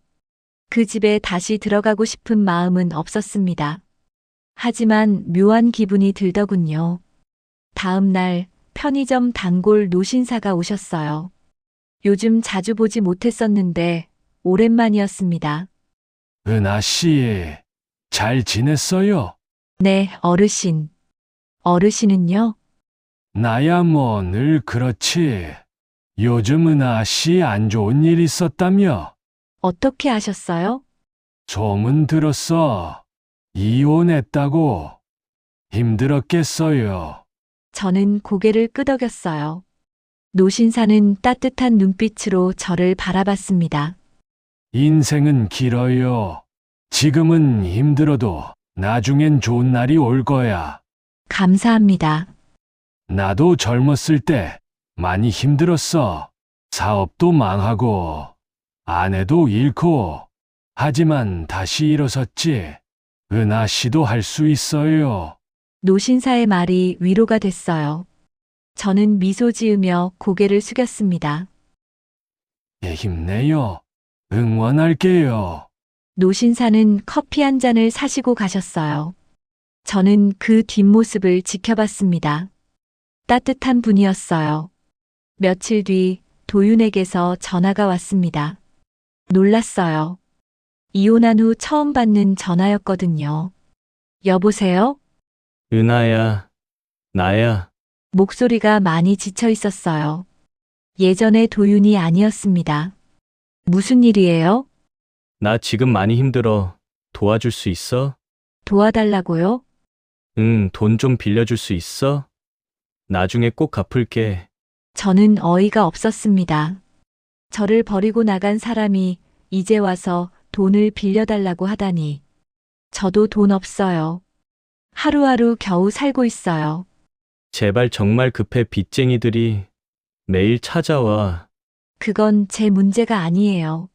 그 집에 다시 들어가고 싶은 마음은 없었습니다. 하지만 묘한 기분이 들더군요. 다음 날 편의점 단골 노신사가 오셨어요. 요즘 자주 보지 못했었는데 오랜만이었습니다.
은하 씨, 잘 지냈어요?
네, 어르신. 어르신은요?
나야 뭐 늘 그렇지. 요즘 은하 씨 안 좋은 일 있었다며?
어떻게 아셨어요?
소문 들었어. 이혼했다고. 힘들었겠어요.
저는 고개를 끄덕였어요. 노신사는 따뜻한 눈빛으로 저를 바라봤습니다.
인생은 길어요. 지금은 힘들어도 나중엔 좋은 날이 올 거야.
감사합니다.
나도 젊었을 때 많이 힘들었어. 사업도 망하고, 아내도 잃고, 하지만 다시 일어섰지. 은하 씨도 할 수 있어요.
노신사의 말이 위로가 됐어요. 저는 미소 지으며 고개를 숙였습니다.
예, 힘내요. 응원할게요.
노신사는 커피 한 잔을 사시고 가셨어요. 저는 그 뒷모습을 지켜봤습니다. 따뜻한 분이었어요. 며칠 뒤 도윤에게서 전화가 왔습니다. 놀랐어요. 이혼한 후 처음 받는 전화였거든요. 여보세요?
은하야, 나야.
목소리가 많이 지쳐 있었어요. 예전의 도윤이 아니었습니다. 무슨 일이에요?
나 지금 많이 힘들어. 도와줄 수 있어?
도와달라고요?
응, 돈 좀 빌려줄 수 있어? 나중에 꼭 갚을게.
저는 어이가 없었습니다. 저를 버리고 나간 사람이 이제 와서 돈을 빌려달라고 하다니. 저도 돈 없어요. 하루하루 겨우 살고 있어요.
제발 정말 급해. 빚쟁이들이 매일 찾아와.
그건 제 문제가 아니에요.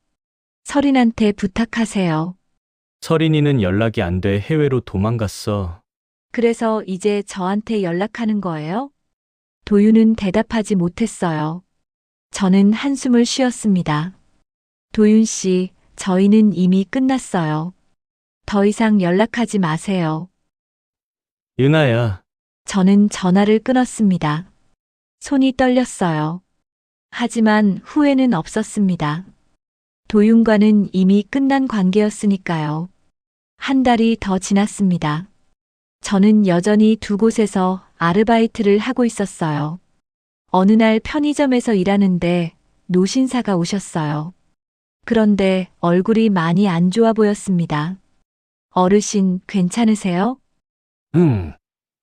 서린한테 부탁하세요.
서린이는 연락이 안 돼. 해외로 도망갔어.
그래서 이제 저한테 연락하는 거예요? 도윤은 대답하지 못했어요. 저는 한숨을 쉬었습니다. 도윤 씨, 저희는 이미 끝났어요. 더 이상 연락하지 마세요.
은하야,
저는 전화를 끊었습니다. 손이 떨렸어요. 하지만 후회는 없었습니다. 도윤과는 이미 끝난 관계였으니까요. 한 달이 더 지났습니다. 저는 여전히 두 곳에서 아르바이트를 하고 있었어요. 어느 날 편의점에서 일하는데 노신사가 오셨어요. 그런데 얼굴이 많이 안 좋아 보였습니다. 어르신, 괜찮으세요?
응,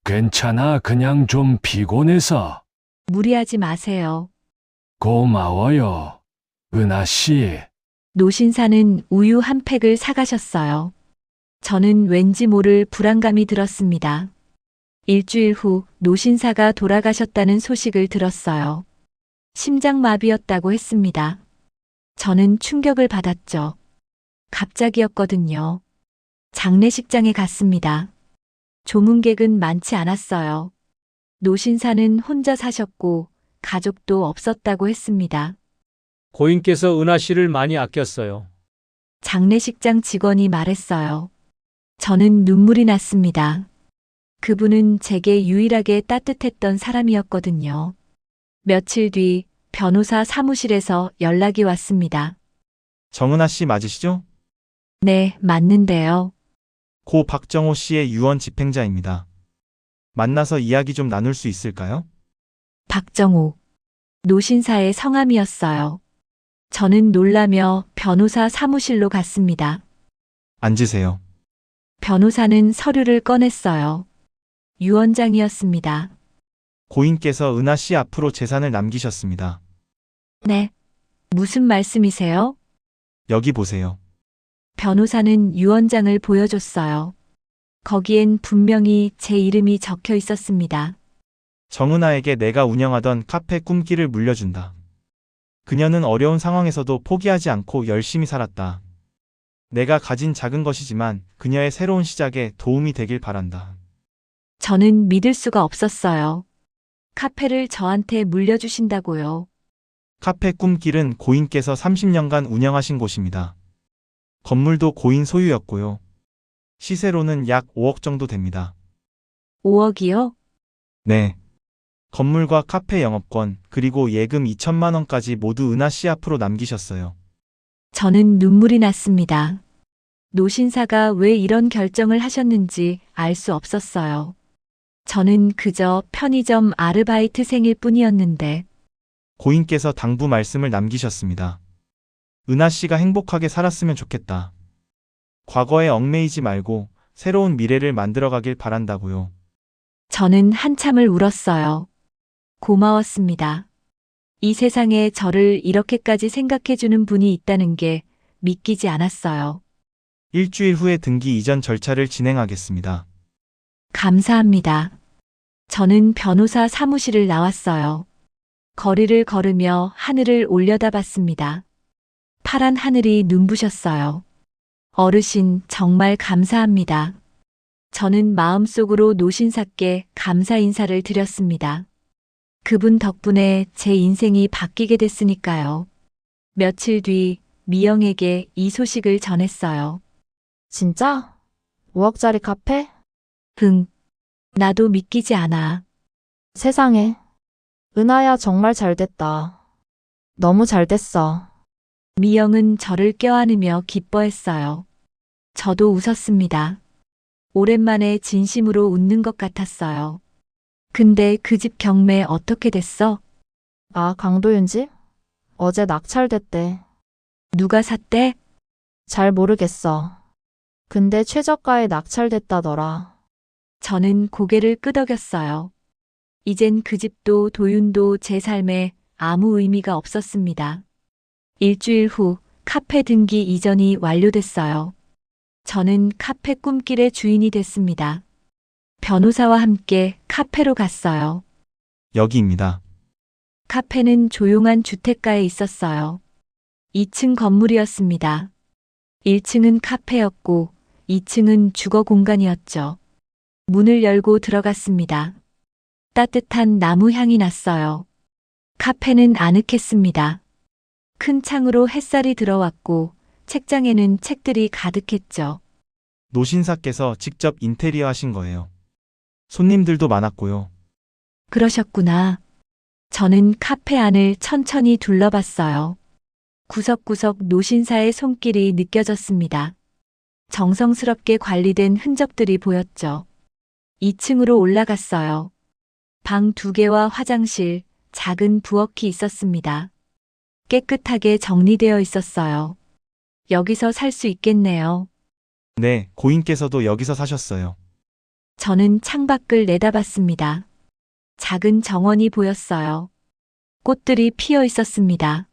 괜찮아. 그냥 좀 피곤해서.
무리하지 마세요.
고마워요. 은하 씨.
노신사는 우유 한 팩을 사가셨어요. 저는 왠지 모를 불안감이 들었습니다. 일주일 후 노신사가 돌아가셨다는 소식을 들었어요. 심장마비였다고 했습니다. 저는 충격을 받았죠. 갑자기였거든요. 장례식장에 갔습니다. 조문객은 많지 않았어요. 노신사는 혼자 사셨고 가족도 없었다고 했습니다.
고인께서 은하 씨를 많이 아꼈어요.
장례식장 직원이 말했어요. 저는 눈물이 났습니다. 그분은 제게 유일하게 따뜻했던 사람이었거든요. 며칠 뒤 변호사 사무실에서 연락이 왔습니다.
정은하 씨 맞으시죠?
네, 맞는데요.
고 박정호 씨의 유언 집행자입니다. 만나서 이야기 좀 나눌 수 있을까요?
박정호. 노신사의 성함이었어요. 저는 놀라며 변호사 사무실로 갔습니다.
앉으세요.
변호사는 서류를 꺼냈어요. 유언장이었습니다.
고인께서 은하 씨 앞으로 재산을 남기셨습니다.
네. 무슨 말씀이세요?
여기 보세요.
변호사는 유언장을 보여줬어요. 거기엔 분명히 제 이름이 적혀 있었습니다.
정은하에게 내가 운영하던 카페 꿈길을 물려준다. 그녀는 어려운 상황에서도 포기하지 않고 열심히 살았다. 내가 가진 작은 것이지만 그녀의 새로운 시작에 도움이 되길 바란다.
저는 믿을 수가 없었어요. 카페를 저한테 물려주신다고요.
카페 꿈길은 고인께서 30년간 운영하신 곳입니다. 건물도 고인 소유였고요. 시세로는 약 5억 정도 됩니다.
5억이요?
네. 건물과 카페 영업권, 그리고 예금 2천만 원까지 모두 은하 씨 앞으로 남기셨어요.
저는 눈물이 났습니다. 노신사가 왜 이런 결정을 하셨는지 알 수 없었어요. 저는 그저 편의점 아르바이트생일 뿐이었는데
고인께서 당부 말씀을 남기셨습니다. 은하 씨가 행복하게 살았으면 좋겠다. 과거에 얽매이지 말고 새로운 미래를 만들어가길 바란다고요.
저는 한참을 울었어요. 고마웠습니다. 이 세상에 저를 이렇게까지 생각해주는 분이 있다는 게 믿기지 않았어요.
일주일 후에 등기 이전 절차를 진행하겠습니다.
감사합니다. 저는 변호사 사무실을 나왔어요. 거리를 걸으며 하늘을 올려다봤습니다. 파란 하늘이 눈부셨어요. 어르신, 정말 감사합니다. 저는 마음속으로 노신사께 감사 인사를 드렸습니다. 그분 덕분에 제 인생이 바뀌게 됐으니까요. 며칠 뒤 미영에게 이 소식을 전했어요.
진짜? 5억짜리 카페?
나도 믿기지 않아.
세상에. 은하야, 정말 잘 됐다. 너무 잘 됐어.
미영은 저를 껴안으며 기뻐했어요. 저도 웃었습니다. 오랜만에 진심으로 웃는 것 같았어요. 근데 그 집 경매 어떻게 됐어?
아, 강도윤 집? 어제 낙찰됐대.
누가 샀대?
잘 모르겠어. 근데 최저가에 낙찰됐다더라.
저는 고개를 끄덕였어요. 이젠 그 집도 도윤도 제 삶에 아무 의미가 없었습니다. 일주일 후 카페 등기 이전이 완료됐어요. 저는 카페 꿈길의 주인이 됐습니다. 변호사와 함께 카페로 갔어요.
여기입니다.
카페는 조용한 주택가에 있었어요. 2층 건물이었습니다. 1층은 카페였고 2층은 주거 공간이었죠. 문을 열고 들어갔습니다. 따뜻한 나무 향이 났어요. 카페는 아늑했습니다. 큰 창으로 햇살이 들어왔고 책장에는 책들이 가득했죠.
노신사께서 직접 인테리어 하신 거예요. 손님들도 많았고요.
그러셨구나. 저는 카페 안을 천천히 둘러봤어요. 구석구석 노신사의 손길이 느껴졌습니다. 정성스럽게 관리된 흔적들이 보였죠. 2층으로 올라갔어요. 방 2개와 화장실, 작은 부엌이 있었습니다. 깨끗하게 정리되어 있었어요. 여기서 살 수 있겠네요.
네, 고인께서도 여기서 사셨어요.
저는 창밖을 내다봤습니다. 작은 정원이 보였어요. 꽃들이 피어 있었습니다.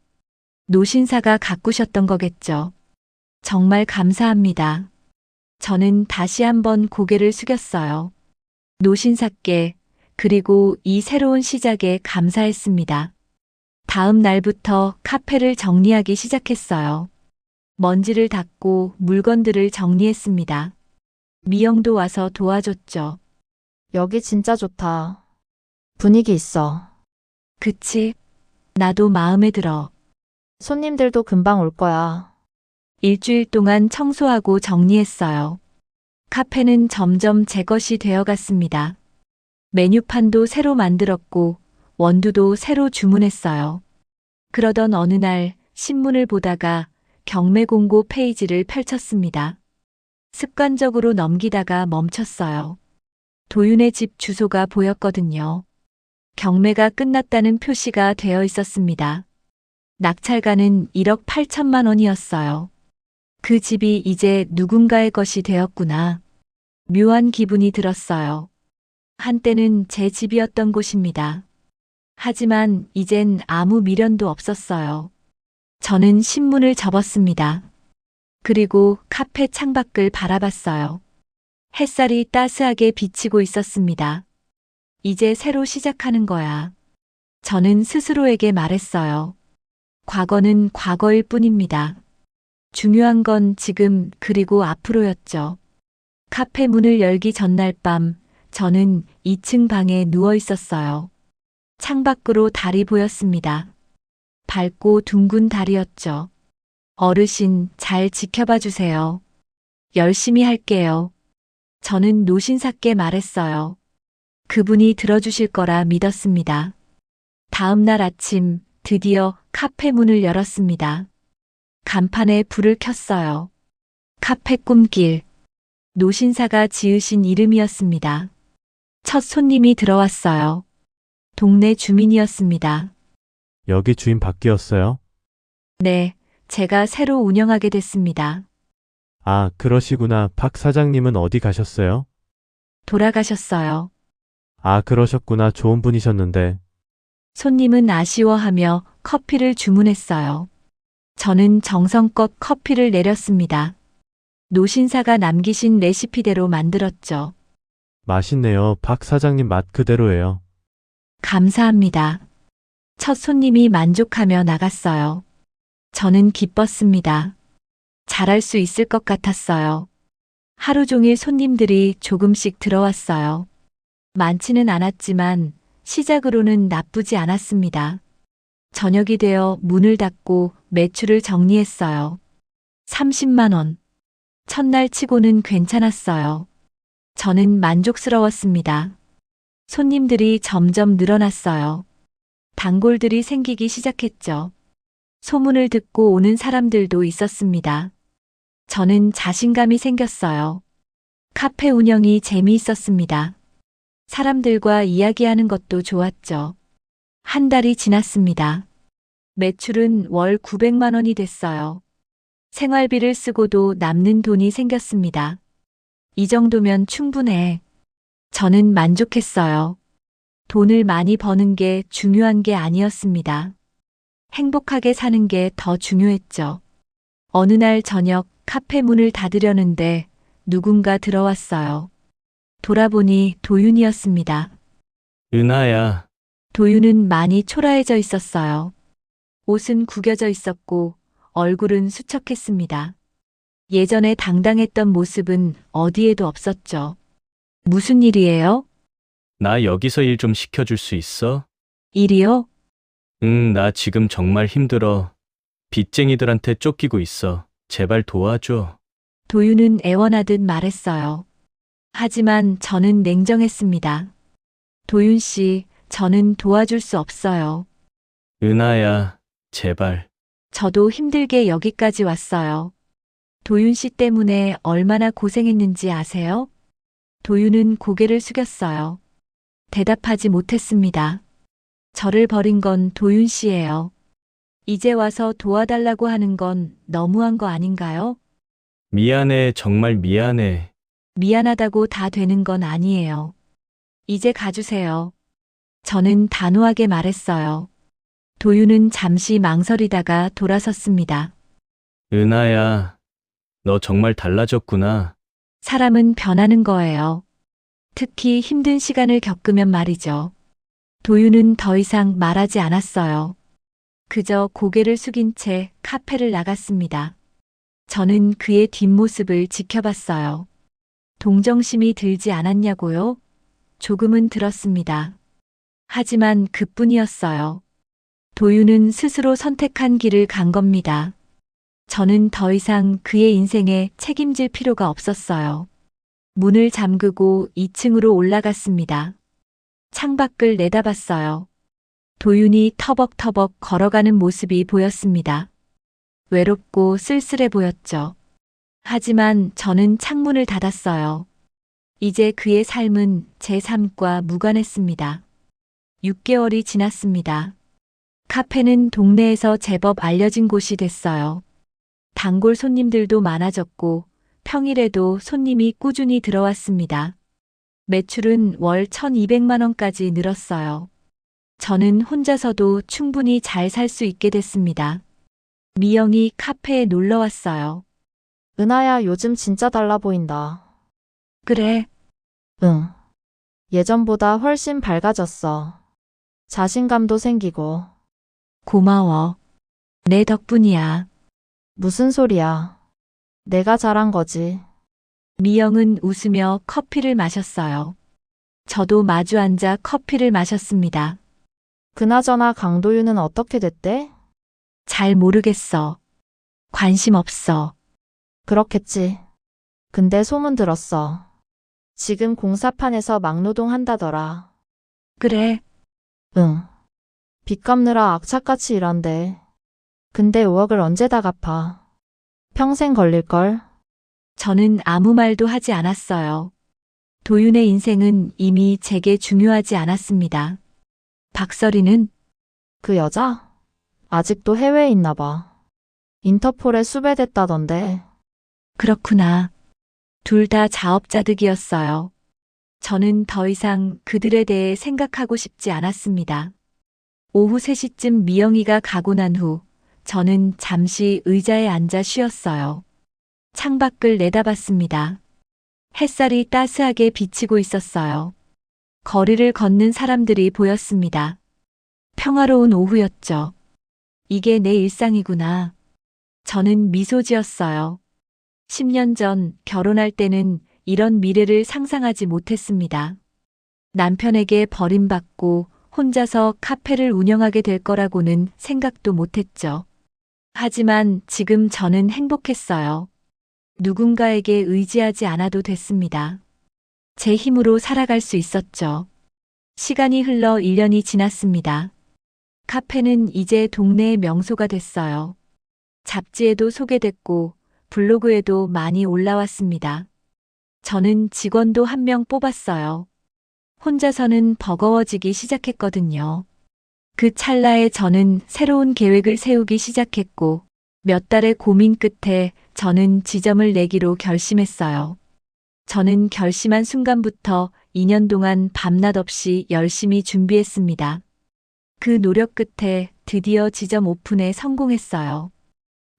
노신사가 가꾸셨던 거겠죠. 정말 감사합니다. 저는 다시 한번 고개를 숙였어요. 노신사께, 그리고 이 새로운 시작에 감사했습니다. 다음 날부터 카페를 정리하기 시작했어요. 먼지를 닦고 물건들을 정리했습니다. 미영도 와서 도와줬죠.
여기 진짜 좋다. 분위기 있어.
그치? 나도 마음에 들어.
손님들도 금방 올 거야.
일주일 동안 청소하고 정리했어요. 카페는 점점 제 것이 되어갔습니다. 메뉴판도 새로 만들었고 원두도 새로 주문했어요. 그러던 어느 날 신문을 보다가 경매 공고 페이지를 펼쳤습니다. 습관적으로 넘기다가 멈췄어요. 도윤의 집 주소가 보였거든요. 경매가 끝났다는 표시가 되어 있었습니다. 낙찰가는 1억 8천만 원이었어요. 그 집이 이제 누군가의 것이 되었구나. 묘한 기분이 들었어요. 한때는 제 집이었던 곳입니다. 하지만 이젠 아무 미련도 없었어요. 저는 신문을 접었습니다. 그리고 카페 창밖을 바라봤어요. 햇살이 따스하게 비치고 있었습니다. 이제 새로 시작하는 거야. 저는 스스로에게 말했어요. 과거는 과거일 뿐입니다. 중요한 건 지금 그리고 앞으로였죠. 카페 문을 열기 전날 밤, 저는 2층 방에 누워 있었어요. 창밖으로 달이 보였습니다. 밝고 둥근 달이었죠. 어르신, 잘 지켜봐 주세요. 열심히 할게요. 저는 노신사께 말했어요. 그분이 들어주실 거라 믿었습니다. 다음 날 아침, 드디어 카페 문을 열었습니다. 간판에 불을 켰어요. 카페 꿈길. 노신사가 지으신 이름이었습니다. 첫 손님이 들어왔어요. 동네 주민이었습니다.
여기 주인 바뀌었어요?
네, 제가 새로 운영하게 됐습니다.
아, 그러시구나. 박 사장님은 어디 가셨어요?
돌아가셨어요.
아, 그러셨구나. 좋은 분이셨는데.
손님은 아쉬워하며 커피를 주문했어요. 저는 정성껏 커피를 내렸습니다. 노신사가 남기신 레시피대로 만들었죠.
맛있네요. 박 사장님 맛 그대로예요.
감사합니다. 첫 손님이 만족하며 나갔어요. 저는 기뻤습니다. 잘할 수 있을 것 같았어요. 하루 종일 손님들이 조금씩 들어왔어요. 많지는 않았지만 시작으로는 나쁘지 않았습니다. 저녁이 되어 문을 닫고 매출을 정리했어요. 30만 원. 첫날 치고는 괜찮았어요. 저는 만족스러웠습니다. 손님들이 점점 늘어났어요. 단골들이 생기기 시작했죠. 소문을 듣고 오는 사람들도 있었습니다. 저는 자신감이 생겼어요. 카페 운영이 재미있었습니다. 사람들과 이야기하는 것도 좋았죠. 한 달이 지났습니다. 매출은 월 900만 원이 됐어요. 생활비를 쓰고도 남는 돈이 생겼습니다. 이 정도면 충분해. 저는 만족했어요. 돈을 많이 버는 게 중요한 게 아니었습니다. 행복하게 사는 게 더 중요했죠. 어느 날 저녁 카페 문을 닫으려는데 누군가 들어왔어요. 돌아보니 도윤이었습니다.
은하야,
도윤은 많이 초라해져 있었어요. 옷은 구겨져 있었고 얼굴은 수척했습니다. 예전에 당당했던 모습은 어디에도 없었죠. 무슨 일이에요?
나 여기서 일 좀 시켜줄 수 있어?
일이요?
응, 나 지금 정말 힘들어. 빚쟁이들한테 쫓기고 있어. 제발 도와줘.
도윤은 애원하듯 말했어요. 하지만 저는 냉정했습니다. 도윤 씨, 저는 도와줄 수 없어요.
은하야, 제발.
저도 힘들게 여기까지 왔어요. 도윤 씨 때문에 얼마나 고생했는지 아세요? 도윤은 고개를 숙였어요. 대답하지 못했습니다. 저를 버린 건 도윤 씨예요. 이제 와서 도와달라고 하는 건 너무한 거 아닌가요?
미안해, 정말 미안해.
미안하다고 다 되는 건 아니에요. 이제 가주세요. 저는 단호하게 말했어요. 도윤은 잠시 망설이다가 돌아섰습니다.
은하야, 너 정말 달라졌구나.
사람은 변하는 거예요. 특히 힘든 시간을 겪으면 말이죠. 도윤은 더 이상 말하지 않았어요. 그저 고개를 숙인 채 카페를 나갔습니다. 저는 그의 뒷모습을 지켜봤어요. 동정심이 들지 않았냐고요? 조금은 들었습니다. 하지만 그뿐이었어요. 도윤은 스스로 선택한 길을 간 겁니다. 저는 더 이상 그의 인생에 책임질 필요가 없었어요. 문을 잠그고 2층으로 올라갔습니다. 창밖을 내다봤어요. 도윤이 터벅터벅 걸어가는 모습이 보였습니다. 외롭고 쓸쓸해 보였죠. 하지만 저는 창문을 닫았어요. 이제 그의 삶은 제 삶과 무관했습니다. 6개월이 지났습니다. 카페는 동네에서 제법 알려진 곳이 됐어요. 단골 손님들도 많아졌고 평일에도 손님이 꾸준히 들어왔습니다. 매출은 월 1,200만 원까지 늘었어요. 저는 혼자서도 충분히 잘 살 수 있게 됐습니다. 미영이 카페에 놀러 왔어요.
은하야, 요즘 진짜 달라 보인다.
그래,
응. 예전보다 훨씬 밝아졌어. 자신감도 생기고.
고마워. 내 덕분이야.
무슨 소리야. 내가 잘한 거지.
미영은 웃으며 커피를 마셨어요. 저도 마주 앉아 커피를 마셨습니다.
그나저나 강도윤은 어떻게 됐대?
잘 모르겠어. 관심 없어.
그렇겠지. 근데 소문 들었어. 지금 공사판에서 막노동 한다더라.
그래,
응. 빚 갚느라 악착같이 일한대. 근데 5억을 언제 다 갚아? 평생 걸릴걸?
저는 아무 말도 하지 않았어요. 도윤의 인생은 이미 제게 중요하지 않았습니다. 박서리는
그 여자? 아직도 해외에 있나 봐. 인터폴에 수배됐다던데.
그렇구나. 둘 다 자업자득이었어요. 저는 더 이상 그들에 대해 생각하고 싶지 않았습니다. 오후 3시쯤 미영이가 가고 난 후 저는 잠시 의자에 앉아 쉬었어요. 창밖을 내다봤습니다. 햇살이 따스하게 비치고 있었어요. 거리를 걷는 사람들이 보였습니다. 평화로운 오후였죠. 이게 내 일상이구나. 저는 미소 지었어요. 10년 전 결혼할 때는 이런 미래를 상상하지 못했습니다. 남편에게 버림받고 혼자서 카페를 운영하게 될 거라고는 생각도 못했죠. 하지만 지금 저는 행복했어요. 누군가에게 의지하지 않아도 됐습니다. 제 힘으로 살아갈 수 있었죠. 시간이 흘러 1년이 지났습니다. 카페는 이제 동네의 명소가 됐어요. 잡지에도 소개됐고 블로그에도 많이 올라왔습니다. 저는 직원도 한 명 뽑았어요. 혼자서는 버거워지기 시작했거든요. 그 찰나에 저는 새로운 계획을 세우기 시작했고 몇 달의 고민 끝에 저는 지점을 내기로 결심했어요. 저는 결심한 순간부터 2년 동안 밤낮 없이 열심히 준비했습니다. 그 노력 끝에 드디어 지점 오픈에 성공했어요.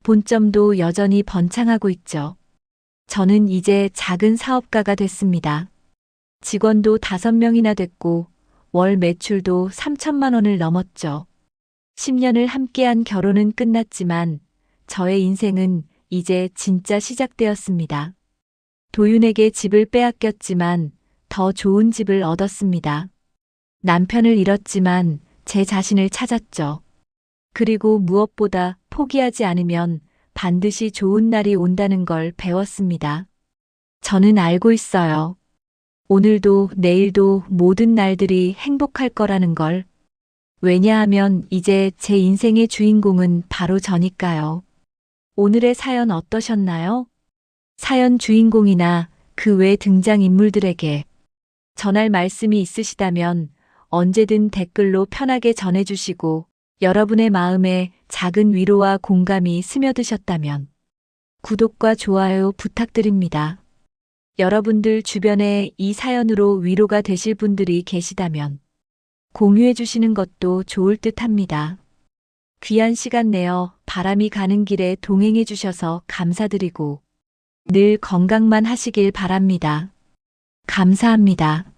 본점도 여전히 번창하고 있죠. 저는 이제 작은 사업가가 됐습니다. 직원도 5명이나 됐고 월 매출도 3천만 원을 넘었죠. 10년을 함께한 결혼은 끝났지만 저의 인생은 이제 진짜 시작되었습니다. 도윤에게 집을 빼앗겼지만 더 좋은 집을 얻었습니다. 남편을 잃었지만 제 자신을 찾았죠. 그리고 무엇보다 포기하지 않으면 반드시 좋은 날이 온다는 걸 배웠습니다. 저는 알고 있어요. 오늘도 내일도 모든 날들이 행복할 거라는 걸. 왜냐하면 이제 제 인생의 주인공은 바로 저니까요. 오늘의 사연 어떠셨나요? 사연 주인공이나 그 외 등장인물들에게 전할 말씀이 있으시다면 언제든 댓글로 편하게 전해주시고 여러분의 마음에 작은 위로와 공감이 스며드셨다면 구독과 좋아요 부탁드립니다. 여러분들 주변에 이 사연으로 위로가 되실 분들이 계시다면 공유해 주시는 것도 좋을 듯 합니다. 귀한 시간 내어 바람이 가는 길에 동행해 주셔서 감사드리고 늘 건강만 하시길 바랍니다. 감사합니다.